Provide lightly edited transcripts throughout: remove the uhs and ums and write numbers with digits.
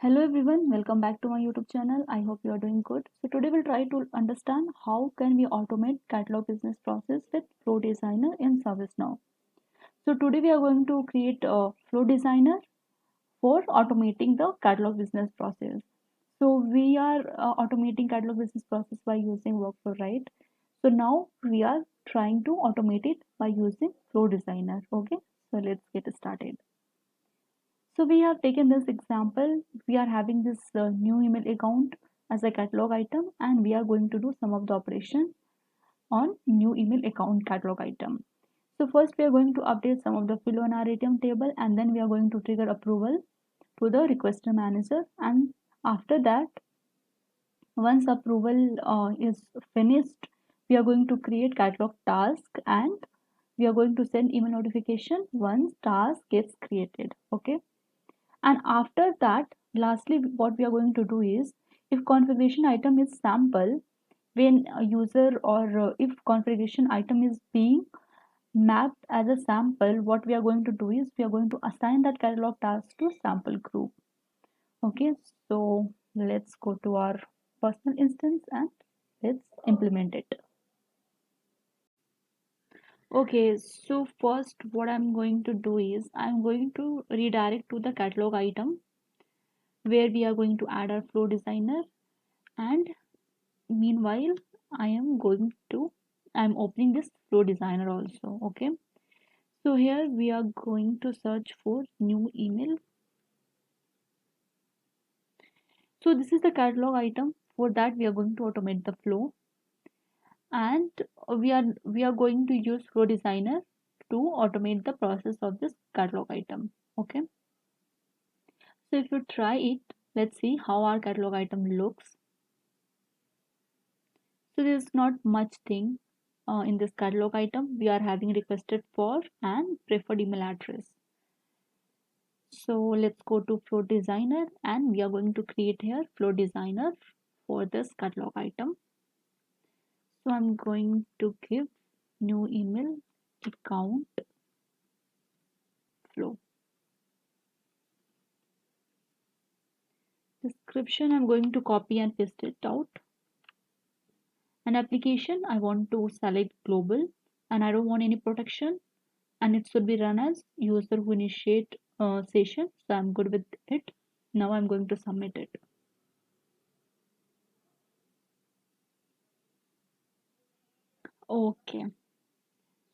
Hello everyone, welcome back to my YouTube channel. I hope you are doing good. So today we'll try to understand how can we automate catalog business process with Flow Designer in ServiceNow. So today we are going to create a Flow Designer for automating the catalog business process. So we are automating catalog business process by using Workflow, right? So now we are trying to automate it by using Flow Designer. Okay, so let's get started. So we have taken this example. We are having this new email account as a catalog item, and we are going to do some of the operation on new email account catalog item. So first we are going to update some of the field on our ATM table, and then we are going to trigger approval to the requester manager. And after that, once approval is finished, we are going to create catalog task, and we are going to send email notification once task gets created. Okay, and after that, lastly, what we are going to do is, if configuration item is sample, when a user or if configuration item is being mapped as a sample, what we are going to do is we are going to assign that catalog task to sample group. Okay, so let's go to our personal instance and let's implement it. Okay, so first what I'm going to do is I'm going to redirect to the catalog item where we are going to add our flow designer, and meanwhile I'm opening this flow designer also. Okay, so here we are going to search for new email. So this is the catalog item. For that we are going to automate the flow, and we are going to use flow designer to automate the process of this catalog item. Okay, so if you try it, let's see how our catalog item looks. So there's not much thing in this catalog item. We are having requested for and preferred email address. So let's go to flow designer, and we are going to create here flow designer for this catalog item. So I'm going to give new email account flow. Description I'm going to copy and paste it out. An application I want to select global, and I don't want any protection, and it should be run as user who initiate session. So I'm good with it. Now I'm going to submit it. Okay,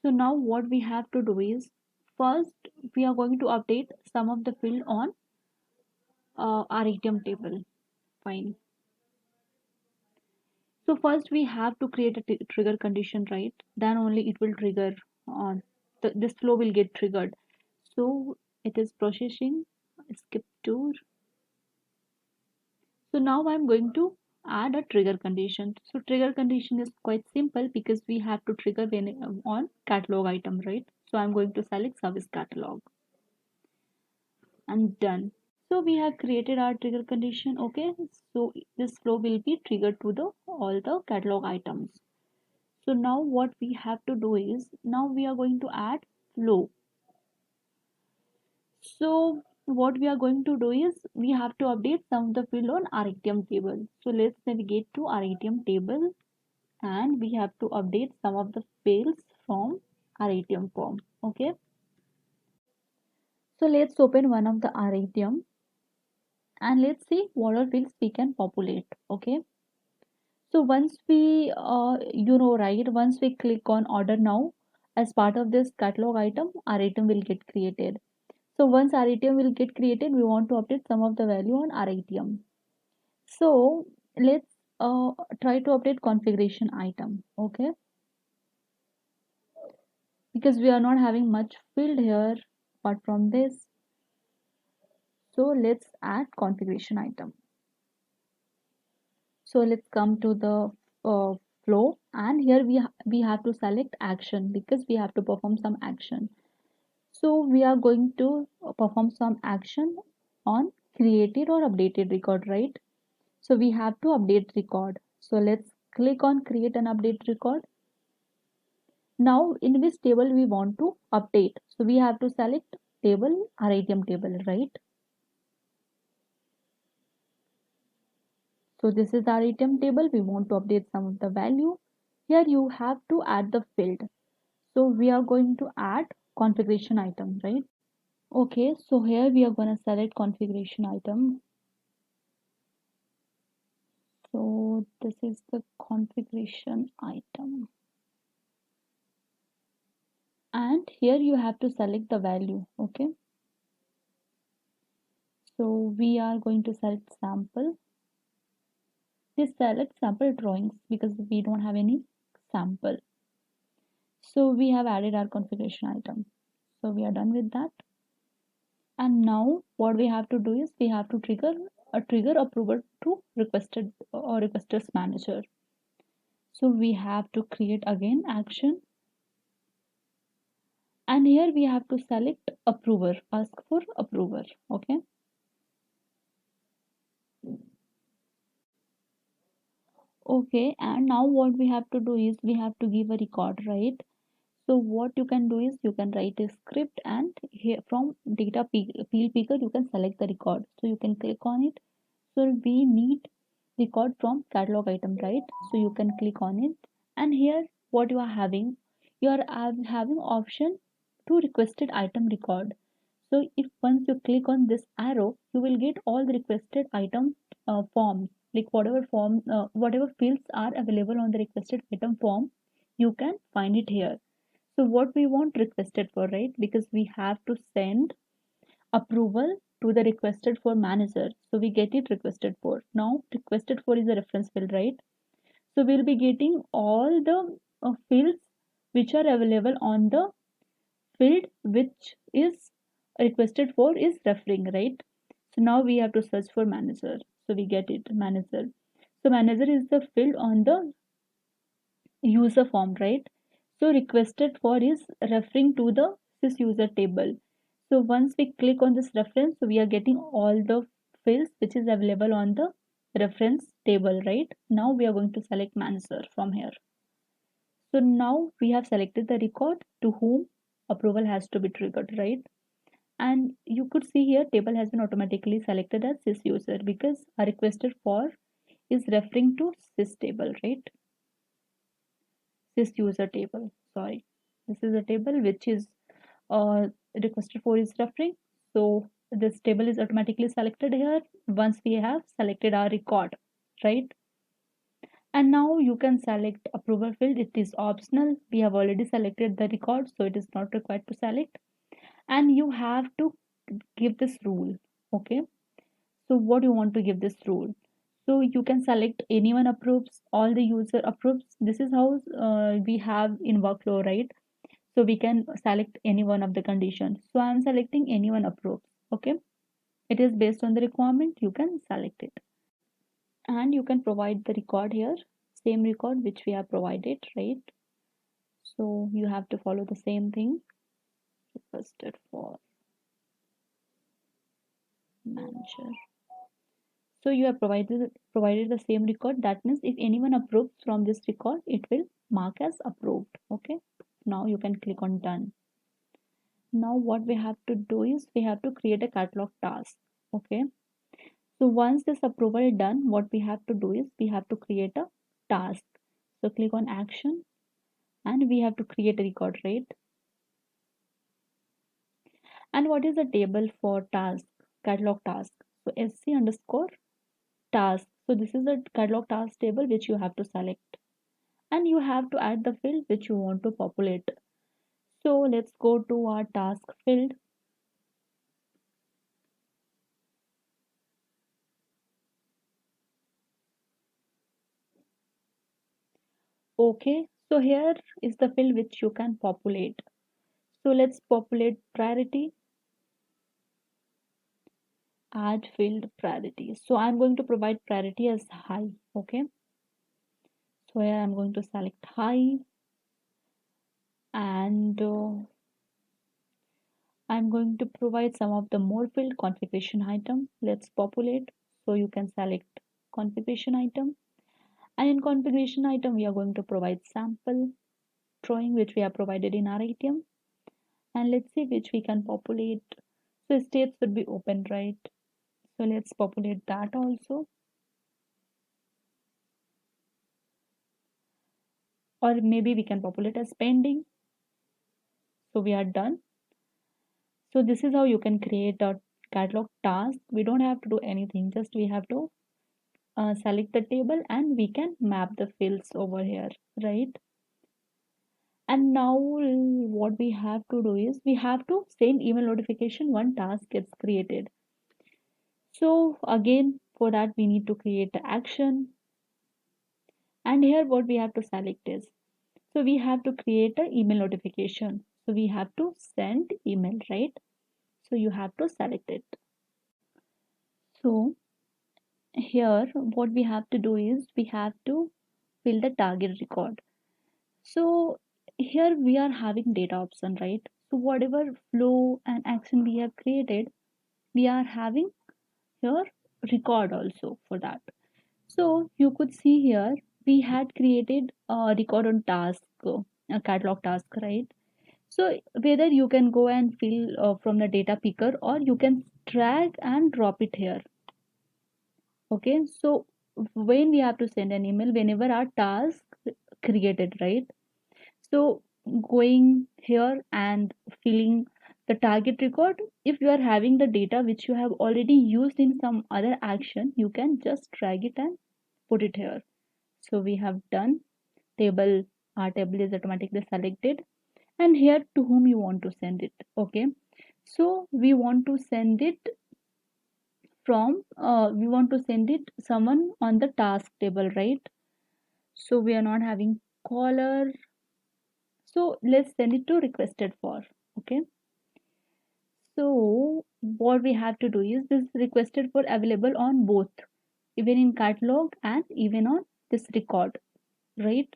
so now what we have to do is, first we are going to update some of the field on our ATM table. Fine. So first we have to create a trigger condition, right? Then only it will trigger on this flow will get triggered. So it is processing. Skip to. So now I'm going to add a trigger condition. So trigger condition is quite simple because we have to trigger when on catalog item, right? So I'm going to select service catalog and done. So we have created our trigger condition. Okay, so this flow will be triggered to the all the catalog items. So now what we have to do is, now we are going to add flow. So what we are going to do is we have to update some of the field on our ATM table. So let's navigate to our ATM table, and we have to update some of the fields from our ATM form. Okay, so let's open one of the our ATM, and let's see what all fields we can populate. Okay, so once we right, once we click on order now, as part of this catalog item, our item will get created. So once our ATM will get created, we want to update some of the value on our ATM. So let's try to update configuration item. Okay, because we are not having much field here apart from this. So let's add configuration item. So let's come to the flow, and here we have to select action because we have to perform some action. So we are going to perform some action on created or updated record, right? So we have to update record. So let's click on create and update record. Now in which table we want to update. So we have to select table, our ATM table, right? So this is our item table. We want to update some of the value. Here you have to add the field. So we are going to add configuration item, right? Okay, so here we are going to select configuration item. So this is the configuration item. And here you have to select the value, okay? So we are going to select sample. Just select sample drawings because we don't have any sample. So we have added our configuration item. So we are done with that. And now what we have to do is we have to trigger approval to requested or requesters manager. So we have to create again action, and here we have to select approver, ask for approver, okay? Okay, and now what we have to do is we have to give a record, right? So what you can do is you can write a script, and here from field picker you can select the record. So you can click on it. So we need record from catalog item, right? So you can click on it, and here what you are having, you are having option to requested item record. So if once you click on this arrow, you will get all the requested item forms, like whatever fields are available on the requested item form, you can find it here. So what we want requested for, right? Because we have to send approval to the requested for manager. So we get it requested for. Now requested for is a reference field, right? So we'll be getting all the fields which are available on the field which is requested for is referring, right? So now we have to search for manager. So we get it manager. So manager is the field on the user form, right? So requested for is referring to the sys user table. So once we click on this reference, so we are getting all the fields which is available on the reference table, right? Now we are going to select manager from here. So now we have selected the record to whom approval has to be triggered, right? And you could see here table has been automatically selected as sys user because a requested for is referring to sys table, right? Sys user table, sorry, this is a table which is uh, requested for is referring. So this table is automatically selected here once we have selected our record, right? And now you can select approval field. It is optional. We have already selected the record, so it is not required to select. And you have to give this rule, okay? So what you want to give this rule? So you can select anyone approves, all the user approves. This is how we have in workflow, right? So we can select any one of the conditions. So I am selecting anyone approves, okay? It is based on the requirement. You can select it, and you can provide the record here, same record which we have provided, right? So you have to follow the same thing. Requested for manager. So you have provided the same record. That means if anyone approves from this record, it will mark as approved. Okay. Now you can click on done. Now what we have to do is we have to create a catalog task. Okay. So once this approval is done, what we have to do is we have to create a task. So click on action, and we have to create a record, right? And what is the table for task? Catalog task. So sc underscore task. So this is the catalog task table which you have to select, and you have to add the field which you want to populate. So let's go to our task field. Okay, so here is the field which you can populate. So let's populate priority, add field priority. So I'm going to provide priority as high. Okay, so here I'm going to select high, and I'm going to provide some of the more field configuration item. Let's populate. So you can select configuration item, and in configuration item we are going to provide sample drawing which we have provided in our item, and let's see which we can populate. So states would be open, right? So let's populate that also. or maybe we can populate as pending. So we are done. So this is how you can create a catalog task. We don't have to do anything, just we have to select the table and we can map the fields over here, right? And now what we have to do is we have to send email notification one task gets created. So again, for that we need to create the action, and here what we have to select is, so we have to create an email notification. So we have to send email, right? So you have to select it. So here what we have to do is we have to fill the target record. So here we are having data option, right? So whatever flow and action we have created, we are having here record also for that. So you could see here we had created a record on task, a catalog task, right? So whether you can go and fill from the data picker or you can drag and drop it here. Okay, so when we have to send an email, whenever our task created, right? So going here and filling the target record, if you are having the data which you have already used in some other action, you can just drag it and put it here. So we have done table, our table is automatically selected, and here to whom you want to send it. Okay, so we want to send it from we want to send it someone on the task table, right? So we are not having caller, so let's send it to requested for. Okay, so what we have to do is this requested for available on both, even in catalog and even on this record, right?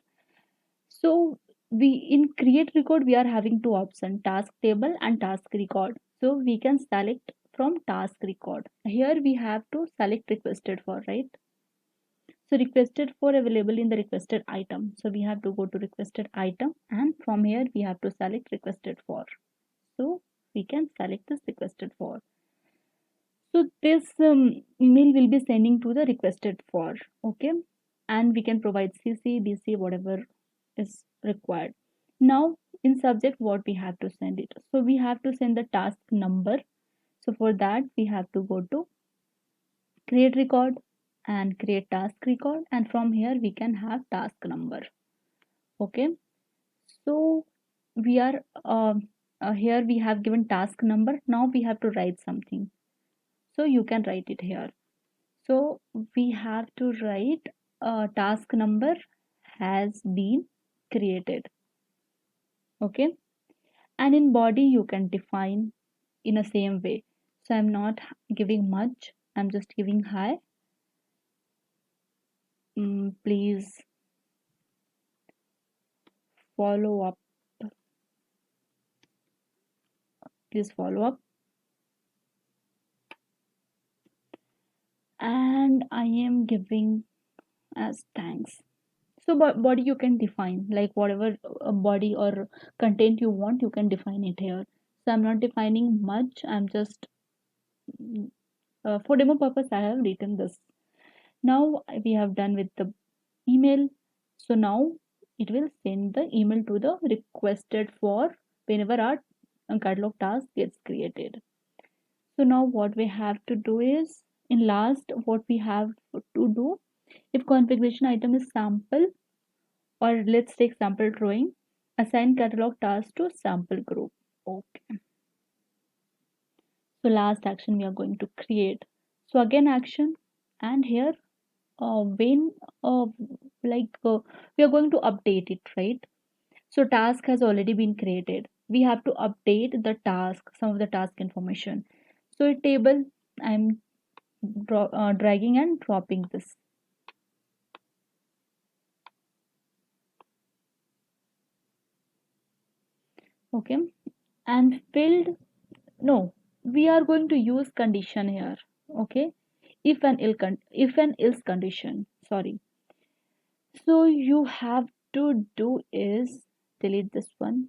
So we in create record we are having two options, task table and task record. So we can select from task record. Here we have to select requested for, right? So requested for available in the requested item. So we have to go to requested item and from here we have to select requested for. So we can select this requested for. So this email will be sending to the requested for, okay? And we can provide CC, DC, whatever is required. Now in subject, what we have to send it. So we have to send the task number. So for that, we have to go to create record and create task record. And from here, we can have task number. Okay. So we are here we have given task number. Now we have to write something. So you can write it here. So we have to write task number has been created. Okay. And in body you can define in a same way. So I'm not giving much. I'm just giving hi. Please follow up. Please follow up. And I am giving as thanks. So body you can define like whatever body or content you want, you can define it here. So I'm not defining much. I'm just for demo purpose I have written this. Now we have done with the email. So now it will send the email to the requested for whenever our catalog task gets created. So now what we have to do is in last what we have to do, if configuration item is sample, or let's take sample drawing, assign catalog task to sample group. Okay. So last action we are going to create. So again action, and here when we are going to update it, right? So task has already been created, we have to update the task, some of the task information. So a table, I'm dragging and dropping this. Okay, and filled, no, we are going to use condition here. Okay, if an else condition, sorry. So you have to do is delete this one,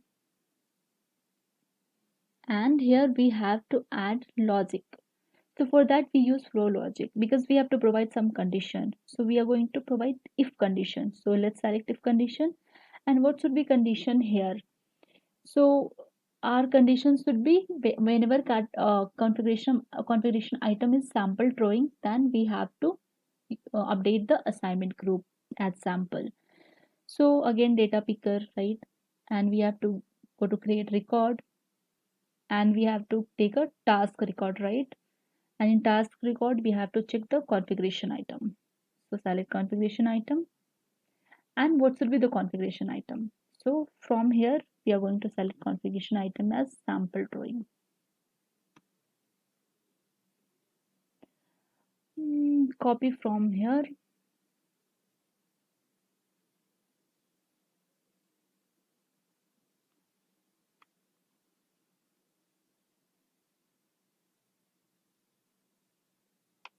and here we have to add logic. So for that we use flow logic because we have to provide some condition. So we are going to provide if condition. So let's select if condition And what should be condition here? So our conditions should be whenever configuration item is sample drawing, then we have to update the assignment group as sample. So again, data picker, right? And we have to go to create record, and we have to take a task record, right? And in task record, we have to check the configuration item. So select configuration item, and what should be the configuration item? So from here, we are going to select configuration item as sample drawing. Copy from here.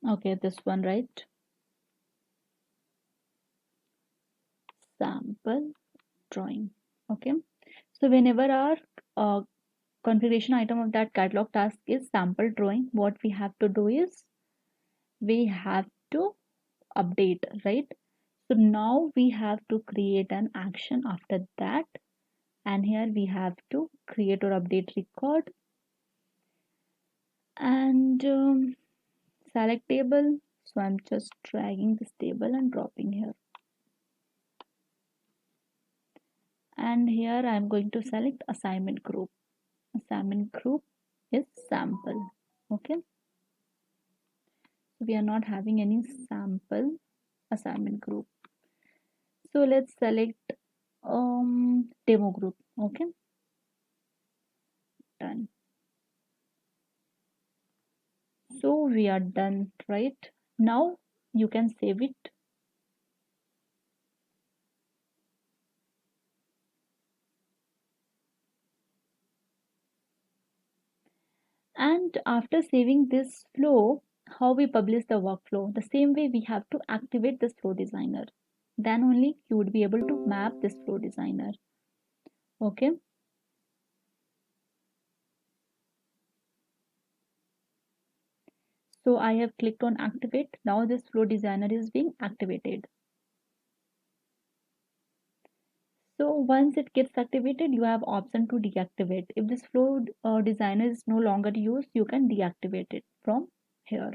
Okay, this one, right? Sample drawing. Okay. So whenever our uh, configuration item of that catalog task is sample drawing, what we have to do is we have to update, right? So now we have to create an action after that, and here we have to create or update record, and select table. So I'm just dragging this table and dropping here, and here I'm going to select assignment group. Assignment group is sample. Okay, so we are not having any sample assignment group. So let's select demo group. Okay, done. So we are done, right? Now you can save it. And after saving this flow, how we publish the workflow? The same way we have to activate this flow designer. Then only you would be able to map this flow designer. Okay. So I have clicked on activate. Now this flow designer is being activated. So once it gets activated, you have option to deactivate. If this flow designer is no longer used, you can deactivate it from here.